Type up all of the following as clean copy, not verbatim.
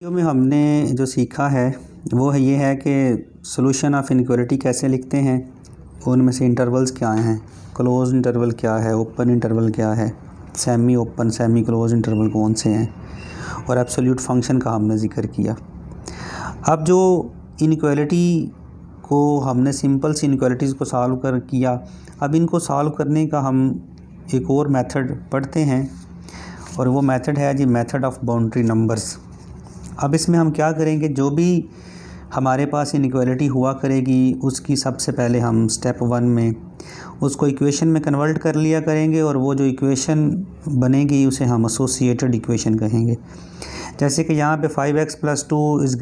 Video में हमने जो सीखा है वो ये है कि सॉल्यूशन ऑफ इनइक्वालिटी कैसे लिखते हैं, उनमें से इंटरवल्स क्या हैं, क्लोज इंटरवल क्या है, ओपन इंटरवल क्या है, semi open semi close interval कौन से हैं, और एब्सोल्यूट फंक्शन का हमने ज़िक्र किया। अब जो इनइक्वालिटी को हमने सिंपल सी इनइक्वालिटीज़ को सॉल्व कर किया, अब इनको सॉल्व करने का हम एक और मेथड पढ़ते हैं और वो मेथड है जी मेथड ऑफ बाउंड्री नंबर्स। अब इसमें हम क्या करेंगे, जो भी हमारे पास इनइक्वालिटी हुआ करेगी उसकी सबसे पहले हम स्टेप 1 में उसको इक्वेशन में कन्वर्ट कर लिया करेंगे और वो जो इक्वेशन बनेगी उसे हम एसोसिएटेड इक्वेशन कहेंगे। जैसे कि यहाँ पे 5x + 2 =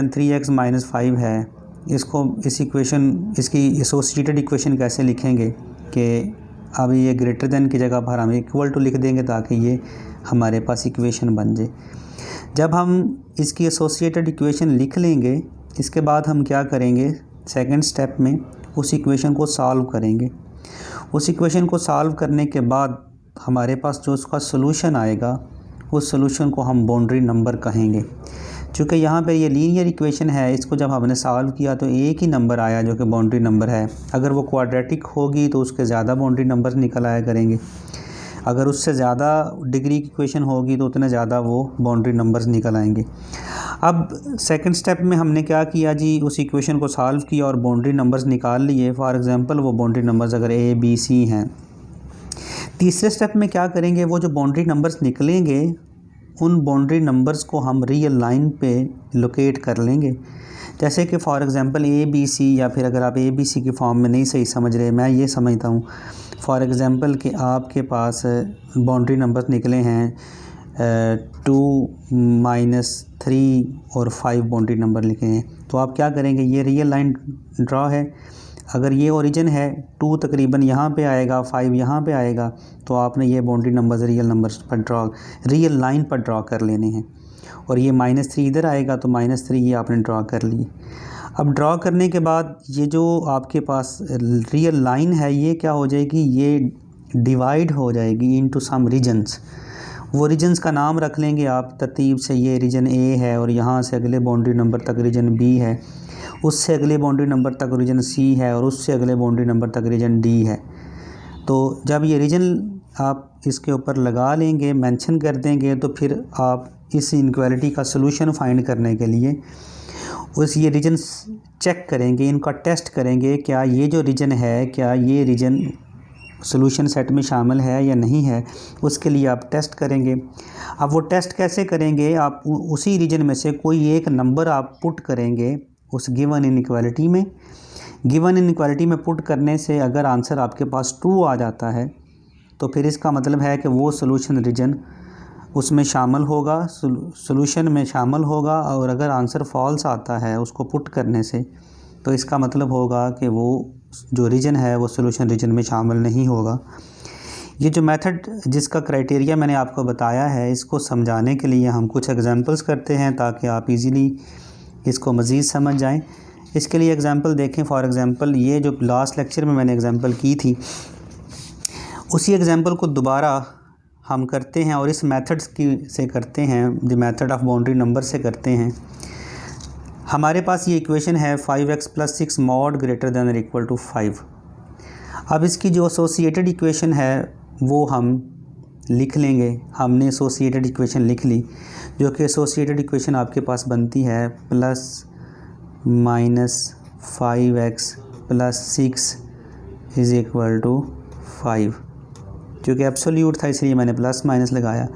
3x - 5 है, इसकी एसोसिएटेड इक्वेशन कैसे लिखेंगे कि अब ये ग्रेटर दैन की जगह पर हम इक्वल टू लिख देंगे ताकि ये हमारे पास इक्वेशन बन जाए। जब हम इसकी एसोसिएटेड इक्वेशन लिख लेंगे, इसके बाद हम क्या करेंगे, सेकंड स्टेप में उस इक्वेशन को सॉल्व करेंगे। उस इक्वेशन को सॉल्व करने के बाद हमारे पास जो उसका सॉल्यूशन आएगा उस सॉल्यूशन को हम बाउंड्री नंबर कहेंगे। चूँकि यहाँ पर ये लीनियर इक्वेशन है, इसको जब हमने सॉल्व किया तो एक ही नंबर आया जो कि बाउंड्री नंबर है। अगर वो क्वाड्रेटिक होगी तो उसके ज़्यादा बाउंड्री नंबर निकल आया करेंगे, अगर उससे ज़्यादा डिग्री की इक्वेशन होगी तो उतने ज़्यादा वो बाउंड्री नंबर्स निकल आएंगे। अब सेकंड स्टेप में हमने क्या किया जी, उस इक्वेशन को सॉल्व किया और बाउंड्री नंबर्स निकाल लिए। फॉर एग्जांपल वो बाउंड्री नंबर्स अगर A B C हैं। तीसरे स्टेप में क्या करेंगे, वो जो बाउंड्री नंबर्स निकलेंगे उन बाउंड्री नंबर्स को हम रियल लाइन पे लोकेट कर लेंगे। जैसे कि for example A B C, या फिर अगर आप A B C की फॉर्म में नहीं सही समझ रहे, मैं ये समझता हूँ फॉर एग्ज़ाम्पल कि आपके पास बाउंड्री नंबर्स निकले हैं 2 - 3 और 5 बाउंड्री नंबर लिखे हैं, तो आप क्या करेंगे, ये रियल लाइन ड्रा है। अगर ये ओरिजिन है 2 तकरीबन यहाँ पे आएगा, 5 यहाँ पे आएगा, तो आपने ये बाउंड्री नंबर्स रियल लाइन पर ड्रा कर लेने हैं। और ये -3 इधर आएगा तो -3 ये आपने ड्रा कर लिए। अब ड्रा करने के बाद ये जो आपके पास रियल लाइन है ये क्या हो जाएगी, ये डिवाइड हो जाएगी इनटू सम रीजन्स। वो रीजन्स का नाम रख लेंगे आप तरतीब से, ये रीजन A है और यहाँ से अगले बाउंड्री नंबर तक रीजन B है, उससे अगले बाउंड्री नंबर तक रीजन C है और उससे अगले बाउंड्री नंबर तक रीजन D है। तो जब ये रीजन आप इसके ऊपर लगा लेंगे, मेंशन कर देंगे, तो फिर आप इस इनइक्वालिटी का सलूशन फाइंड करने के लिए ये रीजन्स चेक करेंगे, इनका टेस्ट करेंगे, क्या ये जो रीजन है क्या ये रीजन सॉल्यूशन सेट में शामिल है या नहीं है, उसके लिए आप टेस्ट करेंगे। अब वो टेस्ट कैसे करेंगे, आप उसी रीजन में से कोई एक नंबर आप पुट करेंगे उस गिवन इनइक्वालिटी में। गिवन इनइक्वालिटी में पुट करने से अगर आंसर आपके पास ट्रू आ जाता है तो फिर इसका मतलब है कि वो सॉल्यूशन रीजन उसमें शामिल होगा, सॉल्यूशन में शामिल होगा। और अगर आंसर फॉल्स आता है उसको पुट करने से, तो इसका मतलब होगा कि वो जो रीजन है वो सॉल्यूशन रीजन में शामिल नहीं होगा। ये जो मेथड जिसका क्राइटेरिया मैंने आपको बताया है, इसको समझाने के लिए हम कुछ एग्जांपल्स करते हैं ताकि आप इजीली इसको मज़ीद समझ जाएं। इसके लिए एग्जांपल देखें। फॉर एग्जांपल ये जो लास्ट लेक्चर में मैंने एग्जांपल की थी, उसी एग्जांपल को दोबारा हम करते हैं और इस मेथड्स से करते हैं, the method of boundary number से करते हैं। हमारे पास ये इक्वेशन है 5x + 6 mod > 5। अब इसकी जो एसोसिएटेड इक्वेशन है वो हम लिख लेंगे। हमने एसोसिएटेड इक्वेशन लिख ली, जो कि एसोसिएटेड इक्वेशन आपके पास बनती है +- 5x + 6 = 5, क्योंकि एब्सोल्यूट था इसलिए मैंने प्लस माइनस लगाया।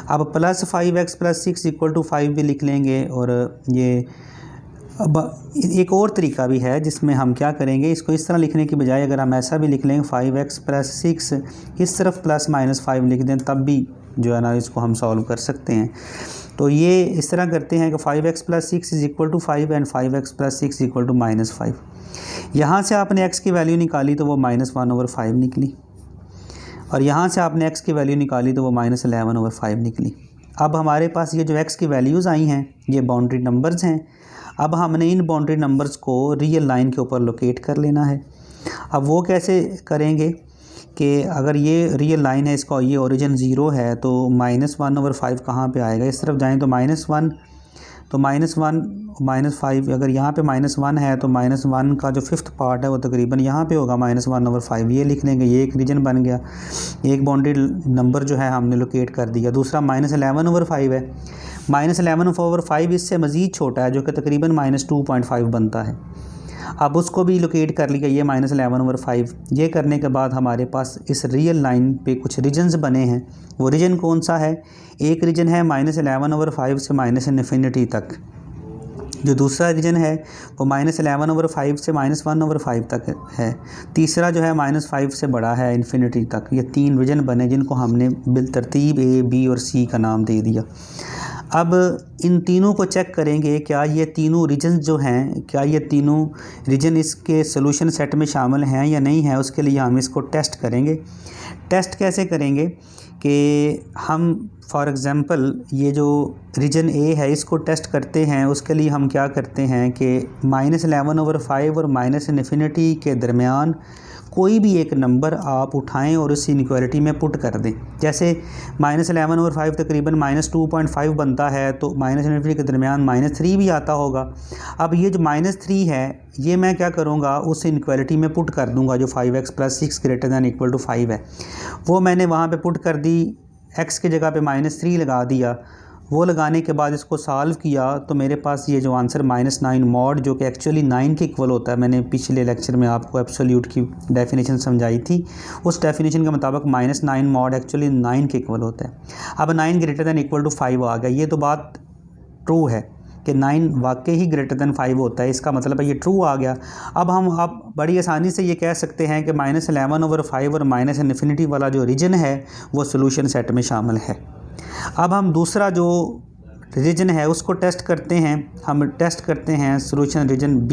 अब +5x + 6 = 5 भी लिख लेंगे। और ये अब एक और तरीका भी है जिसमें हम क्या करेंगे, इसको इस तरह लिखने की बजाय अगर हम ऐसा भी लिख लेंगे 5x + 6, इस तरफ +-5 लिख दें, तब भी जो है ना इसको हम सॉल्व कर सकते हैं। तो ये इस तरह करते हैं कि 5x + 6 = 5 एंड 5x + 6 = -5। यहाँ से आपने x की वैल्यू निकाली तो वो -1/5 निकली, और यहाँ से आपने x की वैल्यू निकाली तो वो -11/5 निकली। अब हमारे पास ये जो x की वैल्यूज़ आई हैं ये बाउंड्री नंबर्स हैं। अब हमने इन बाउंड्री नंबर्स को रियल लाइन के ऊपर लोकेट कर लेना है। अब वो कैसे करेंगे कि अगर ये रियल लाइन है, इसका ये ओरिजिन 0 है, तो -1/5 कहाँ पे आएगा, इस तरफ जाएँ तो -1, तो -1 अगर यहाँ पे -1 है तो -1 का जो 5th पार्ट है वो तकरीबन यहाँ पे होगा -1/5, ये लिख लेंगे। ये एक रीजन बन गया, एक बाउंड्री नंबर जो है हमने लोकेट कर दिया। दूसरा -11/5 है, -11/5 इससे मज़ीद छोटा है जो कि तकरीबन -2.5 बनता है। अब उसको भी लोकेट कर लिया, ये -11/5। ये करने के बाद हमारे पास इस रियल लाइन पे कुछ रीजन्स बने हैं। वो रीजन कौन सा है? एक रीजन है -11/5 से -∞ तक, जो दूसरा रीजन है वो -11/5 से -1/5 तक है, तीसरा जो है -5 से बड़ा है इन्फिनिटी तक। ये 3 रीजन बने जिनको हमने बिलतरतीब A, B और C का नाम दे दिया। अब इन तीनों को चेक करेंगे, क्या ये तीनों रीजन जो हैं, क्या ये तीनों रीजन इसके सोल्यूशन सेट में शामिल हैं या नहीं है। उसके लिए हम इसको टेस्ट करेंगे। टेस्ट कैसे करेंगे कि हम फॉर एग्ज़ाम्पल ये जो रीजन A है इसको टेस्ट करते हैं। उसके लिए हम क्या करते हैं कि -11/5 और -∞ के दरमियान कोई भी एक नंबर आप उठाएं और उस इनइक्वालिटी में पुट कर दें। जैसे -11/5 तकरीबन -2.5 बनता है, तो -∞ के दरमियान -3 भी आता होगा। अब ये जो -3 है ये मैं क्या करूँगा, उस इनइक्वालिटी में पुट कर दूँगा जो 5x + 6 > 5 है। वो मैंने वहाँ पे पुट कर दी, x की जगह पे -3 लगा दिया। वो लगाने के बाद इसको सॉल्व किया तो मेरे पास ये जो आंसर -9 मॉड, जो कि एक्चुअली 9 के इक्वल होता है। मैंने पिछले लेक्चर में आपको एब्सोल्यूट की डेफिनेशन समझाई थी, उस डेफिनेशन के मुताबिक -9 मॉड एक्चुअली 9 के इक्वल होता है। अब 9 > 5 आ गया। ये तो बात ट्रू है कि 9 वाकई ही >5 होता है, इसका मतलब है ये ट्रू आ गया। अब हम बड़ी आसानी से ये कह सकते हैं कि -11/5 और -∞ वाला जो रीजन है वो सोल्यूशन सेट में शामिल है। अब हम दूसरा जो रीजन है उसको टेस्ट करते हैं। हम टेस्ट करते हैं सोल्यूशन रीजन B।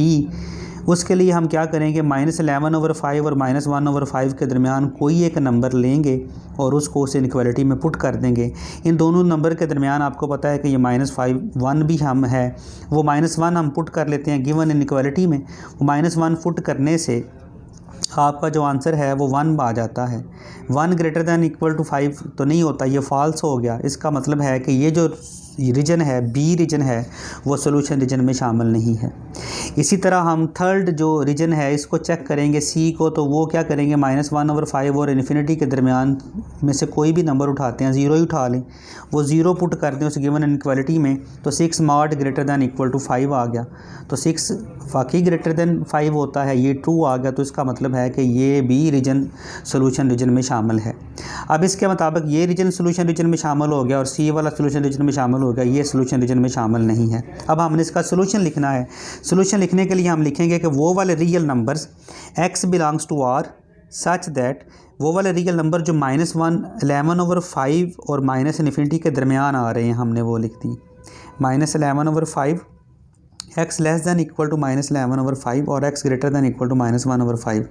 उसके लिए हम क्या करेंगे, -11/5 और -1/5 के दरमियान कोई एक नंबर लेंगे और उसको उस इनइक्वालिटी में पुट कर देंगे। इन दोनों नंबर के दरमियान आपको पता है कि ये -1 भी हम है, वो -1 हम पुट कर लेते हैं गिवन इनइक्वालिटी में। वो -1 पुट करने से आपका जो आंसर है वो 1 आ जाता है। 1 > 5 तो नहीं होता, ये फॉल्स हो गया। इसका मतलब है कि ये जो रीजन है B रीजन है वो सोल्यूशन रीजन में शामिल नहीं है। इसी तरह हम थर्ड जो रीजन है इसको चेक करेंगे C को, तो वो क्या करेंगे, -1/5 और इन्फिनिटी के दरमियान में से कोई भी नंबर उठाते हैं, 0 ही उठा लें, वो 0 पुट कर दें उस गिवन इनइक्वालिटी में, तो 6 मॉड > 5 आ गया। तो 6 वाकई >5 होता है, ये ट्रू आ गया। तो इसका मतलब है कि ये B रीजन सोल्यूशन रीजन में शामिल है। अब इसके मुताबिक ये रीजन सोल्यूशन रीजन में शामिल हो गया और C वाला सोल्यूशन रीजन में शामिल हो गया, ये सोल्यूशन रीजन में शामिल नहीं है। अब हमने इसका सोल्यूशन लिखना है। सोल्यूशन लिखने के लिए हम लिखेंगे कि वो वाले real numbers x belongs to R such that, वो वाले रियल नंबर जो -1, 11/5 और -∞ के दरमियान आ रहे हैं, हमने वो लिख दी। -11/5 x < -11/5 और x > -1/5,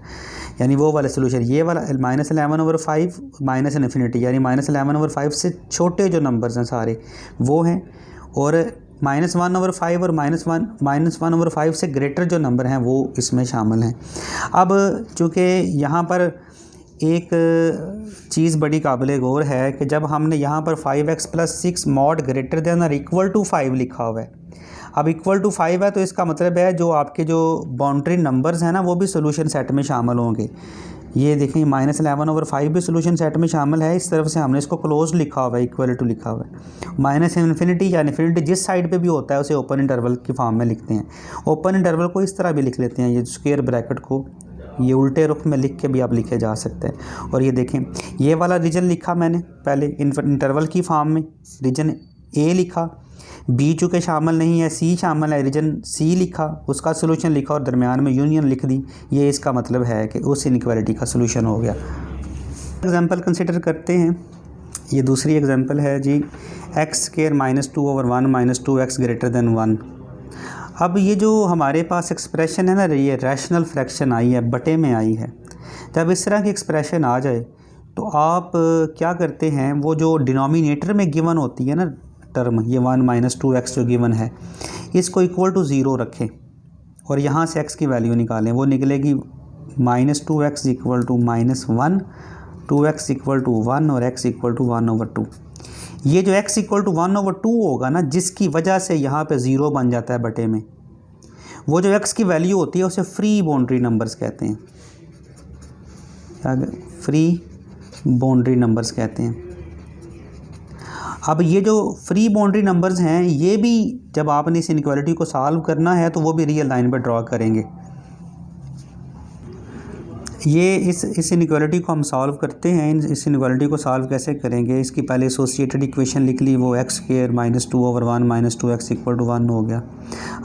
यानी वो वाले सोल्यूशन। ये वाला -11/5 -∞, यानी -11/5 से छोटे जो नंबर्स हैं सारे वो हैं, और -1/5 और -1/5 से ग्रेटर जो नंबर हैं वो इसमें शामिल हैं। अब चूँकि यहाँ पर एक चीज़ बड़ी काबिल गौर है कि जब हमने यहाँ पर 5x + 6 मॉड > 5 लिखा हुआ है, अब =5 है, तो इसका मतलब है जो आपके जो बाउंड्री नंबर्स हैं ना वो भी सोल्यूशन सेट में शामिल होंगे। ये देखें -11/5 भी सोल्यूशन सेट में शामिल है। इस तरफ से हमने इसको क्लोज लिखा हुआ है, = लिखा हुआ है। -∞ या इन्फिनिटी जिस साइड पे भी होता है उसे ओपन इंटरवल की फॉर्म में लिखते हैं। ओपन इंटरवल को इस तरह भी लिख लेते हैं, ये स्क्वायर ब्रैकेट को ये उल्टे रुख में लिख के भी आप लिखे जा सकते हैं। और ये देखें, ये वाला रीजन लिखा मैंने पहले इंटरवल की फॉर्म में, रीजन A लिखा, B चूँकि शामिल नहीं है, C शामिल है, रीजन C लिखा, उसका सोल्यूशन लिखा और दरमियान में यूनियन लिख दी। ये इसका मतलब है कि उस इनइक्वालिटी का सोल्यूशन हो गया। एग्जांपल कंसिडर करते हैं। ये दूसरी एग्जांपल है जी, x² -2/1 -2x > 1। अब ये जो हमारे पास एक्सप्रेशन है ना, ये रैशनल फ्रैक्शन आई है, बटे में आई है। जब इस तरह की एक्सप्रेशन आ जाए तो आप क्या करते हैं, वो जो डिनोमिनेटर में गिवन होती है ना टर्म, ये 1 - 2x जो गिवन है, इसको = 0 रखें और यहाँ से x की वैल्यू निकालें। वो निकलेगी -2x = -1, 2x = 1 और x = 1/2। ये जो x इक्वल टू 1/2 होगा ना, जिसकी वजह से यहाँ पे 0 बन जाता है बटे में, वो जो x की वैल्यू होती है उसे फ्री बाउंड्री नंबर्स कहते हैं। फ्री बाउंड्री नंबर्स कहते हैं। अब ये जो फ्री बाउंड्री नंबर्स हैं, ये भी जब आपने इस इनइक्वालिटी को सॉल्व करना है तो वो भी रियल लाइन पर ड्रॉ करेंगे। ये इस इनइक्वालिटी को हम सॉल्व करते हैं। इस इनइक्वालिटी को सॉल्व कैसे करेंगे, इसकी पहले एसोसिएटेड इक्वेशन लिख ली, वो x² - 2/1 - 2x = 1 हो गया।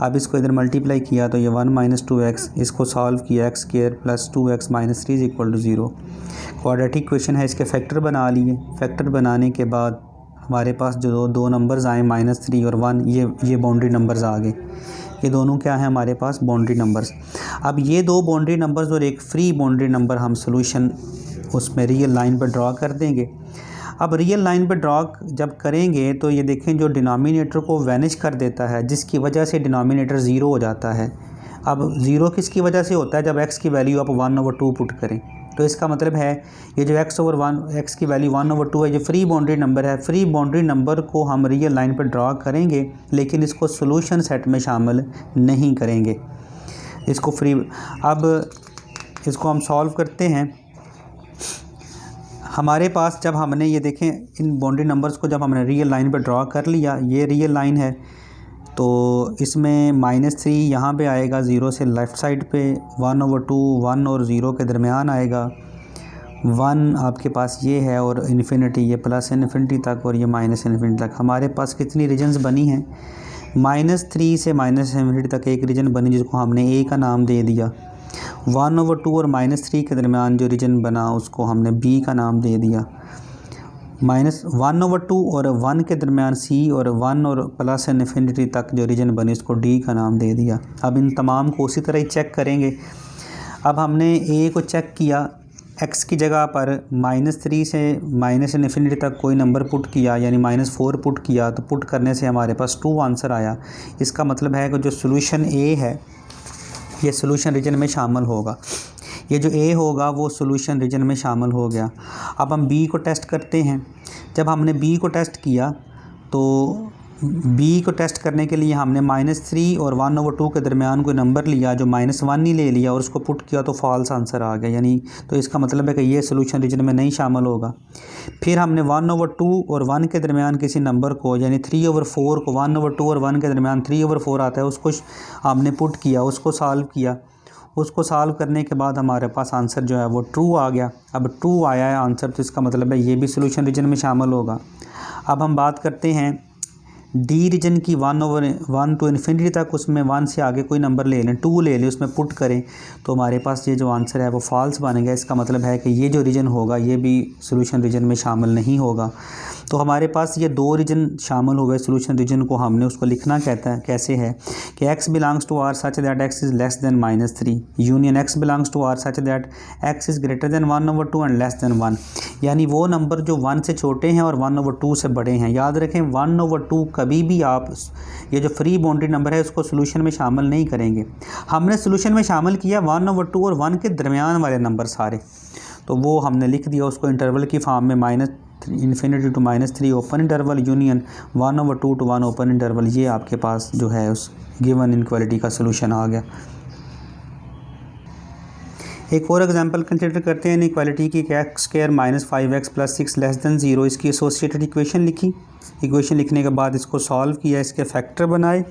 अब इसको इधर मल्टीप्लाई किया तो ये 1 - 2x, इसको सॉल्व किया x² + 2x - 3 = 0। क्वाड्रेटिक इक्वेशन है, इसके फैक्टर बना लिए। फैक्टर बनाने के बाद हमारे पास जो दो नंबर्स आए -3 और 1, ये बाउंड्री नंबर्स आ गए। ये दोनों क्या है हमारे पास, बाउंड्री नंबर्स। अब ये दो बाउंड्री नंबर्स और एक फ्री बाउंड्री नंबर हम सॉल्यूशन उसमें रियल लाइन पर ड्रॉ कर देंगे। अब रियल लाइन पर ड्रॉ जब करेंगे तो ये देखें जो डिनोमिनेटर को वैनिश कर देता है, जिसकी वजह से डिनोमिनेटर 0 हो जाता है। अब 0 किसकी वजह से होता है, जब x की वैल्यू आप 1/2 पुट करें। तो इसका मतलब है ये जो x की वैल्यू 1/2 है, ये फ्री बाउंड्री नंबर है। फ्री बाउंड्री नंबर को हम रियल लाइन पर ड्रॉ करेंगे, लेकिन इसको सॉल्यूशन सेट में शामिल नहीं करेंगे। इसको फ्री, अब इसको हम सॉल्व करते हैं। हमारे पास जब हमने ये देखें इन बाउंड्री नंबर्स को जब हमने रियल लाइन पर ड्रॉ कर लिया, ये रियल लाइन है, तो इसमें -3 यहाँ पे आएगा 0 से लेफ़्ट साइड पे, 1/2 1 और 0 के दरमियान आएगा, 1 आपके पास ये है और इन्फिनिटी, ये प्लस इन्फिनिटी तक और ये माइनस इन्फिनिटी तक। हमारे पास कितनी रीजन्स बनी हैं, -3 से -इन्फिनिटी तक एक रीजन बनी जिसको हमने a का नाम दे दिया। 1/2 और -3 के दरमियान जो रीजन बना उसको हमने b का नाम दे दिया। -1/2 और 1 के दरमियान c और 1 और प्लस इन्फिनिटी तक जो रीजन बनी उसको d का नाम दे दिया। अब इन तमाम को उसी तरह ही चेक करेंगे। अब हमने a को चेक किया, x की जगह पर -3 से -इन्फिनिटी तक कोई नंबर पुट किया, यानी -4 पुट किया, तो पुट करने से हमारे पास 2 आंसर आया। इसका मतलब है कि जो सॉल्यूशन a है ये सॉल्यूशन रीजन में शामिल होगा। ये जो a होगा वो सॉल्यूशन रीजन में शामिल हो गया। अब हम b को टेस्ट करते हैं। जब हमने b को टेस्ट किया तो b को टेस्ट करने के लिए हमने -3 और 1/2 के दरमियान कोई नंबर लिया जो -1 ही ले लिया और उसको पुट किया तो फॉल्स आंसर आ गया, यानी तो इसका मतलब है कि ये सॉल्यूशन रीजन में नहीं शामिल होगा। फिर हमने 1/2 और 1 के दरमियान किसी नंबर को, यानी 3/4 को, 1/2 और 1 के दरमियान 3/4 आता है, उसको हमने पुट किया, उसको सॉल्व किया। उसको सॉल्व करने के बाद हमारे पास आंसर जो है वो ट्रू आ गया। अब ट्रू आया है आंसर, तो इसका मतलब है ये भी सॉल्यूशन रीजन में शामिल होगा। अब हम बात करते हैं डी रीजन की, 1/1 टू इन्फिनिटी तक, उसमें 1 से आगे कोई नंबर ले लें, 2 ले लें, उसमें पुट करें तो हमारे पास ये जो आंसर है वो फॉल्स बनेगा। इसका मतलब है कि ये जो रीजन होगा ये भी सॉल्यूशन रीजन में शामिल नहीं होगा। तो हमारे पास ये 2 रीजन शामिल हो गए सॉल्यूशन रीजन को। हमने उसको लिखना कैसे है कि x belongs to r such that x is less than -3 union x belongs to r such that x is greater than 1/2 and less than 1, यानी वो नंबर जो 1 से छोटे हैं और 1/2 से बड़े हैं। याद रखें 1/2 कभी भी आप ये जो फ्री बाउंड्री नंबर है उसको सॉल्यूशन में शामिल नहीं करेंगे। हमने सॉल्यूशन में शामिल किया 1/2 और 1 के दरमियान वाले नंबर सारे, तो वो हमने लिख दिया उसको इंटरवल की फॉर्म में, -infinity to -3 open interval union 1/2 to 1 open interval. ये आपके पास जो है उस गिवन इनइक्वालिटी का सॉल्यूशन आ गया। एक और एग्जांपल कंसिडर करते हैं इनइक्वालिटी की, x² - 5x + 6 लेस दैन 0। इसकी एसोसिएटेड इक्वेशन लिखी। इक्वेशन लिखने के बाद इसको सॉल्व किया, इसके फैक्टर बनाए,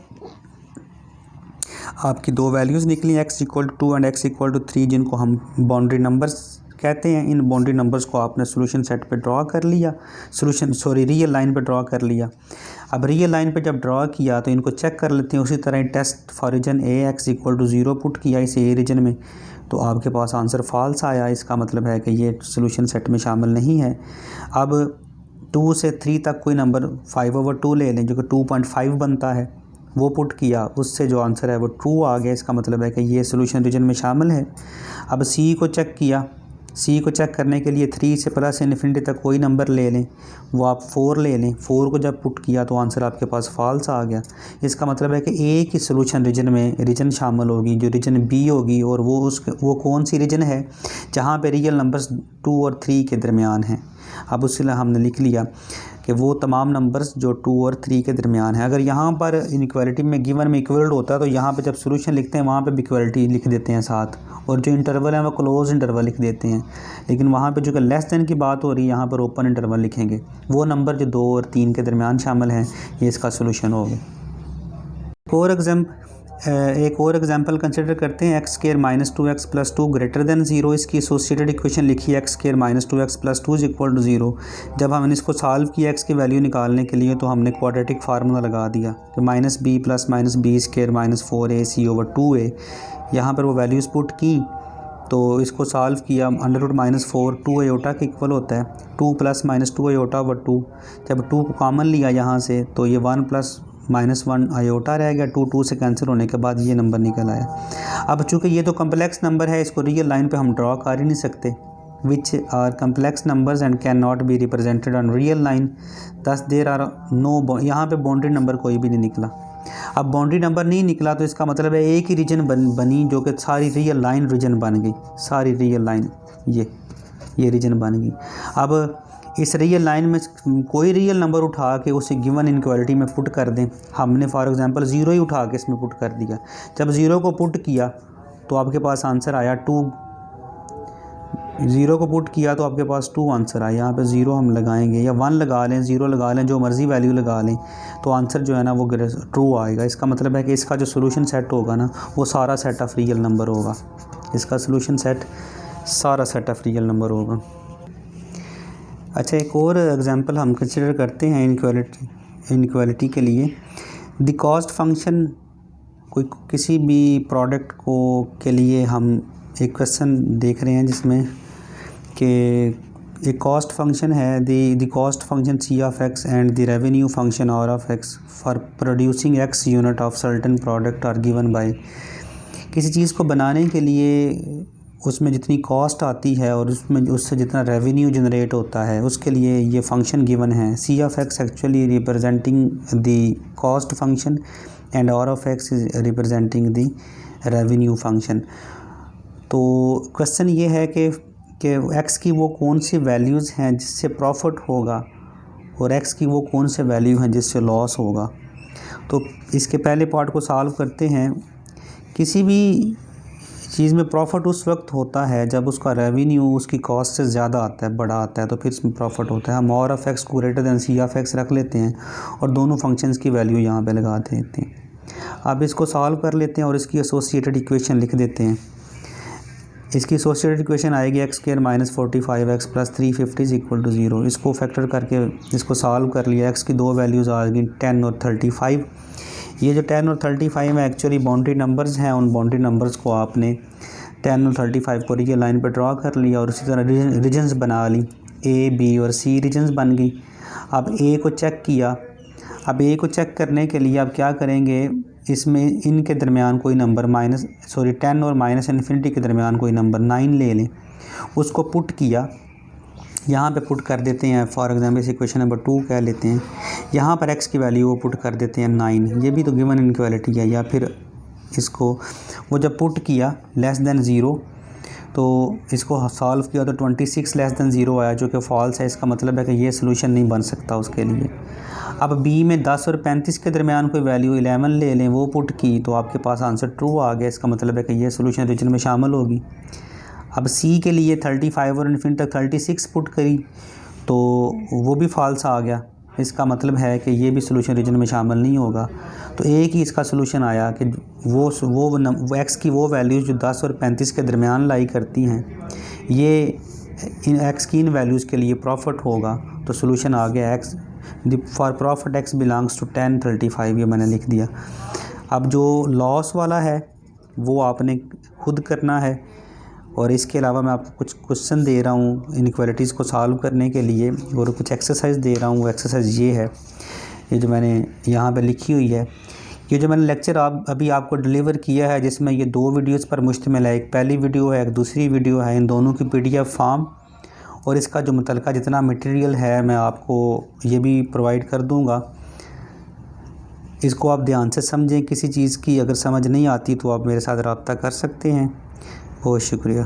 आपकी 2 वैल्यूज़ निकली, x = 2 एंड x = 3, जिनको हम बाउंड्री नंबर्स कहते हैं। इन बाउंड्री नंबर्स को आपने सॉल्यूशन सेट पे ड्रॉ कर लिया, रियल लाइन पे ड्रॉ कर लिया। अब रियल लाइन पे जब ड्रॉ किया तो इनको चेक कर लेते हैं। उसी तरह test for region a x = 0 put किया इस a रीजन में, तो आपके पास आंसर फॉल्स आया। इसका मतलब है कि ये सॉल्यूशन सेट में शामिल नहीं है। अब 2 से 3 तक कोई नंबर 5/2 ले लें जो कि 2.5 बनता है, वो पुट किया, उससे जो आंसर है वो ट्रू आ गया। इसका मतलब है कि ये सॉल्यूशन रीजन में शामिल है। अब c को चेक किया, c को चेक करने के लिए 3 से प्लस इन्फिनिटी तक कोई नंबर ले लें, वो आप 4 ले लें, 4 को जब पुट किया तो आंसर आपके पास फॉल्स आ गया। इसका मतलब है कि a की सॉल्यूशन रीजन में रीजन शामिल होगी जो रीजन b होगी, और वो कौन सी रीजन है जहाँ पे रियल नंबर्स 2 और 3 के दरमियान हैं। अब उसके लिए हमने लिख लिया कि वो तमाम नंबर्स जो 2 और 3 के दरमियान है। अगर यहाँ पर इनइक्वालिटी में गिवन में इक्वल्ड होता है तो यहाँ पे जब सोल्यूशन लिखते हैं वहाँ पे भी इक्वलिटी लिख देते हैं साथ, और जो इंटरवल है वो क्लोज इंटरवल लिख देते हैं। लेकिन वहाँ पे जो कि लेस देन की बात हो रही है यहाँ पर ओपन इंटरवल लिखेंगे। वो नंबर जो 2 और 3 के दरमियान शामिल हैं ये इसका सोल्यूशन होगा। एक और एग्जांपल कंसिडर करते हैं। X square minus 2x plus 2 greater than 0। इसकी एसोसिएटेड इक्वेशन लिखी है x square minus 2x plus 2 is equal to 0। जब हमने इसको सॉल्व किया एक्स की वैल्यू निकालने के लिए तो हमने क्वाड्रेटिक फार्मूला लगा दिया कि minus B plus minus B square minus 4ac over 2a। यहाँ पर वो वैल्यूज़ पुट की तो इसको सॉल्व किया, अंडर रूट माइनस 4 2 आयोटा के इक्वल होता है 2 प्लस माइनस 2 आयोटा ओवर 2। जब 2 को कॉमन लिया यहाँ से तो ये 1 प्लस माइनस 1 आयोटा रह गया। 2 से कैंसिल होने के बाद ये नंबर निकल आया। अब चूँकि ये तो कम्प्लेक्स नंबर है, इसको रियल लाइन पे हम ड्रॉ कर ही नहीं सकते। Which are complex numbers and can not be represented on real line, thus there are no. यहाँ पे बाउंड्री नंबर कोई भी नहीं निकला। अब बाउंड्री नंबर नहीं निकला तो इसका मतलब है एक ही रीजन बनी जो कि सारी रियल लाइन रीजन बन गई। सारी रियल लाइन ये रीजन बन गई। अब इस रियल लाइन में कोई रियल नंबर उठा के उसे गिवन इनक्वालिटी में पुट कर दें। हमने फॉर एग्जांपल 0 ही उठा के इसमें पुट कर दिया। जब 0 को पुट किया तो आपके पास आंसर आया 2। 0 को पुट किया तो आपके पास 2 आंसर आया। यहाँ पे 0 हम लगाएंगे या 1 लगा लें, 0 लगा लें, जो मर्ज़ी वैल्यू लगा लें तो आंसर जो है ना वो ट्रू आएगा। इसका मतलब है कि इसका जो सोल्यूशन सेट होगा ना वो सारा सेट ऑफ रियल नंबर होगा। इसका सोल्यूशन सेट सारा सेट ऑफ रियल नंबर होगा। अच्छा, एक और एग्जांपल हम कंसिडर करते हैं इनइक्वालिटी के लिए। द कॉस्ट फंक्शन, कोई किसी भी प्रोडक्ट को के लिए हम एक क्वेश्चन देख रहे हैं जिसमें कि एक कॉस्ट फंक्शन है, the cost function C of x and the revenue function R of x for producing x unit of certain product are given by. किसी चीज़ को बनाने के लिए उसमें जितनी कॉस्ट आती है और उससे जितना रेवेन्यू जनरेट होता है उसके लिए ये फंक्शन गिवन है। C of X actually representing the cost function and R of X is representing the revenue function. तो क्वेश्चन ये है कि एक्स की वो कौन सी वैल्यूज़ हैं जिससे प्रॉफिट होगा और एक्स की वो कौन से वैल्यू हैं जिससे लॉस होगा। तो इसके पहले पार्ट को सॉल्व करते हैं। किसी भी चीज़ में प्रॉफिट उस वक्त होता है जब उसका रेवेन्यू उसकी कॉस्ट से ज़्यादा आता है, बड़ा आता है, तो फिर इसमें प्रॉफिट होता है। हम आर ऑफ एक्स को greater than C of x रख लेते हैं और दोनों फंक्शंस की वैल्यू यहाँ पे लगा देते हैं। अब इसको सॉल्व कर लेते हैं और इसकी एसोसिएटेड इक्वेशन लिख देते हैं। इसकी एसोसिएटेड इक्वेशन आएगी x square minus 45x plus 350 is equal to 0। इसको फैक्टर करके इसको सॉल्व कर लिया। एक्स की दो वैल्यूज़ आ गई 10 और 35। ये जो 10 और 35 है एक्चुअली बाउंड्री नंबर्स हैं। उन बाउंड्री नंबर्स को आपने 10 और 35 को रियल लाइन पर ड्रॉ कर लिया और उसी तरह रीजन्स बना ली। ए, बी और सी रीजन्स बन गई। अब ए को चेक किया। अब ए को चेक करने के लिए आप क्या करेंगे, इसमें इनके दरमियान कोई नंबर 10 और माइनस इन्फिनिटी के दरमियान कोई नंबर 9 ले लें। उसको पुट किया, यहाँ पे पुट कर देते हैं। फॉर एग्जाम्पल इस इक्वेशन नंबर 2 कह लेते हैं। यहाँ पर x की वैल्यू वो पुट कर देते हैं 9। ये भी तो गिवन इनइक्वालिटी है। या फिर इसको वो जब पुट किया लेस देन 0 तो इसको सॉल्व किया तो 26 लेस देन 0 आया जो कि फॉल्स है। इसका मतलब है कि ये सोल्यूशन नहीं बन सकता उसके लिए। अब b में 10 और 35 के दरमियान कोई वैल्यू 11 ले लें, वो पुट की तो आपके पास आंसर ट्रू आ गया। इसका मतलब है कि ये सोल्यूशन रीजन में शामिल होगी। अब C के लिए 35 और इन्फिनिटी तक 36 पुट करी तो वो भी फॉल्स आ गया। इसका मतलब है कि ये भी सोल्यूशन रीजन में शामिल नहीं होगा। तो एक ही इसका सोल्यूशन आया कि वो x की वो वैल्यूज़ जो 10 और 35 के दरमियान लाई करती हैं, ये इन x की इन वैल्यूज़ के लिए प्रॉफिट होगा। तो सोल्यूशन आ गया x for profit x belongs to 10 35। ये मैंने लिख दिया। अब जो लॉस वाला है वो आपने खुद करना है। और इसके अलावा मैं आपको कुछ क्वेश्चन दे रहा हूँ इनइक्वालिटीज़ को सॉल्व करने के लिए और कुछ एक्सरसाइज दे रहा हूँ। वो एक्सरसाइज ये है, ये जो मैंने यहाँ पे लिखी हुई है। ये जो मैंने लेक्चर अभी आपको डिलीवर किया है जिसमें ये 2 वीडियोज़ पर मुश्तमिल है। एक पहली वीडियो है, एक दूसरी वीडियो है। इन दोनों की PDF फॉर्म और इसका जो मुतलका जितना मटेरियल है मैं आपको ये भी प्रोवाइड कर दूँगा। इसको आप ध्यान से समझें। किसी चीज़ की अगर समझ नहीं आती तो आप मेरे साथ रब्ता कर सकते हैं। बहुत शुक्रिया।